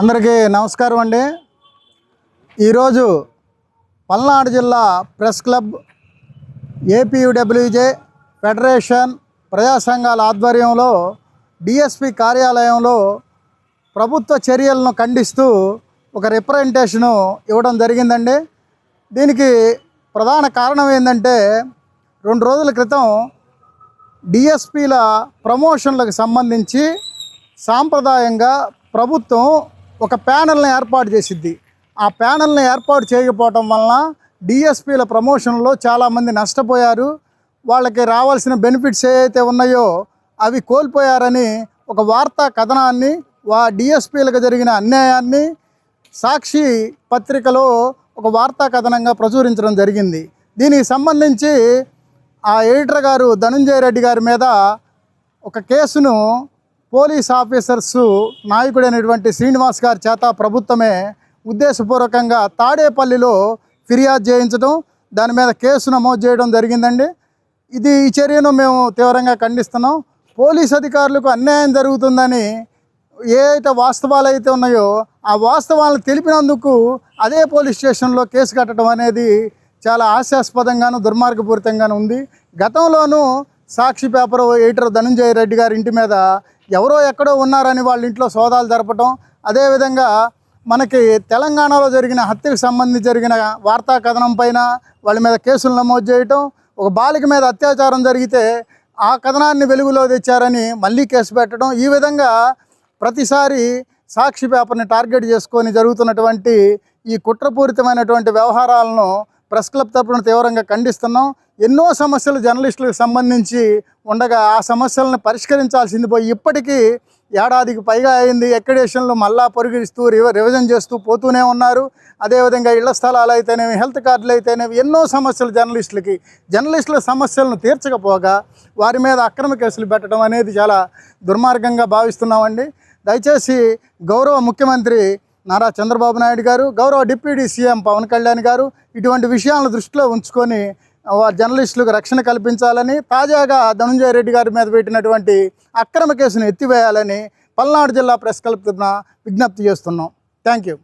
అందరికీ నమస్కారం అండి. ఈరోజు పల్నాడు జిల్లా ప్రెస్ క్లబ్, ఏపీయూడబ్ల్యూజే ఫెడరేషన్ ప్రజా సంఘాల ఆధ్వర్యంలో డిఎస్పి కార్యాలయంలో ప్రభుత్వ చర్యలను ఖండిస్తూ ఒక రిప్రజెంటేషను ఇవ్వడం జరిగిందండి. దీనికి ప్రధాన కారణం ఏంటంటే 2 రోజుల క్రితం డిఎస్పీల ప్రమోషన్లకు సంబంధించి సాంప్రదాయంగా ప్రభుత్వం ఒక ప్యానెల్ని ఏర్పాటు చేసిద్ది. ఆ ప్యానెల్ని ఏర్పాటు చేయకపోవటం వలన డిఎస్పీల ప్రమోషన్లో చాలామంది నష్టపోయారు. వాళ్ళకి రావాల్సిన బెనిఫిట్స్ ఏవైతే ఉన్నాయో అవి కోల్పోయారని ఒక వార్తా కథనాన్ని, డిఎస్పీలకు జరిగిన అన్యాయాన్ని సాక్షి పత్రికలో ఒక వార్తా కథనంగా ప్రచురించడం జరిగింది. దీనికి సంబంధించి ఆ ఎడిటర్ గారు ధనుంజయ రెడ్డి గారి మీద ఒక కేసును పోలీస్ ఆఫీసర్సు నాయకుడైనటువంటి శ్రీనివాస్ గారి చేత ప్రభుత్వమే ఉద్దేశపూర్వకంగా తాడేపల్లిలో ఫిర్యాదు చేయించడం, దాని మీద కేసు నమోదు చేయడం జరిగిందండి. ఈ చర్యను మేము తీవ్రంగా ఖండిస్తున్నాం. పోలీస్ అధికారులకు అన్యాయం జరుగుతుందని ఏదైతే వాస్తవాలు అయితే ఉన్నాయో ఆ వాస్తవాలను తెలిపినందుకు అదే పోలీస్ స్టేషన్లో కేసు కట్టడం అనేది చాలా హాస్యాస్పదంగాను దుర్మార్గపూరితంగాను ఉంది. గతంలోనూ సాక్షి పేపర్ ఎడిటర్ ధనుంజయ రెడ్డి గారి ఇంటి మీద ఎవరో ఎక్కడో ఉన్నారని వాళ్ళ ఇంట్లో సోదాలు జరపటం, అదేవిధంగా మనకి తెలంగాణలో జరిగిన హత్యకు సంబంధించి జరిగిన వార్తా కథనం పైన వాళ్ళ మీద కేసులు నమోదు చేయటం, ఒక బాలిక మీద అత్యాచారం జరిగితే ఆ కథనాన్ని వెలుగులో తెచ్చారని మళ్ళీ కేసు పెట్టడం, ఈ విధంగా ప్రతిసారి సాక్షి పేపర్ని టార్గెట్ చేసుకొని జరుగుతున్నటువంటి ఈ కుట్రపూరితమైనటువంటి వ్యవహారాలను ప్రెస్ క్లబ్ తరపున తీవ్రంగా ఖండిస్తున్నాం. ఎన్నో సమస్యలు జర్నలిస్టులకు సంబంధించి ఉండగా ఆ సమస్యలను పరిష్కరించాల్సింది పోయి ఇప్పటికీ ఏడాదికి పైగా అయింది. ఎక్కడేషన్లు మళ్ళా పొరిగిస్తూ రివిజన్ చేస్తూ పోతూనే ఉన్నారు. అదేవిధంగా ఇళ్ల స్థలాలు అయితేనేవి, హెల్త్ కార్డులు అయితేనేవి, ఎన్నో సమస్యలు జర్నలిస్టుల సమస్యలను తీర్చకపోగా వారి మీద అక్రమ కేసులు పెట్టడం అనేది చాలా దుర్మార్గంగా భావిస్తున్నామండి. దయచేసి గౌరవ ముఖ్యమంత్రి నారా చంద్రబాబు నాయుడు గారు, గౌరవ డిప్యూటీ సీఎం పవన్ కళ్యాణ్ గారు ఇటువంటి విషయాలను దృష్టిలో ఉంచుకొని జర్నలిస్టులకు రక్షణ కల్పించాలని, తాజాగా ధనుంజయ రెడ్డి గారి మీద పెట్టినటువంటి అక్రమ కేసును ఎత్తివేయాలని పల్నాడు జిల్లా ప్రెస్ క్లబ్ తరపున విజ్ఞప్తి చేస్తున్నాం. Thank you.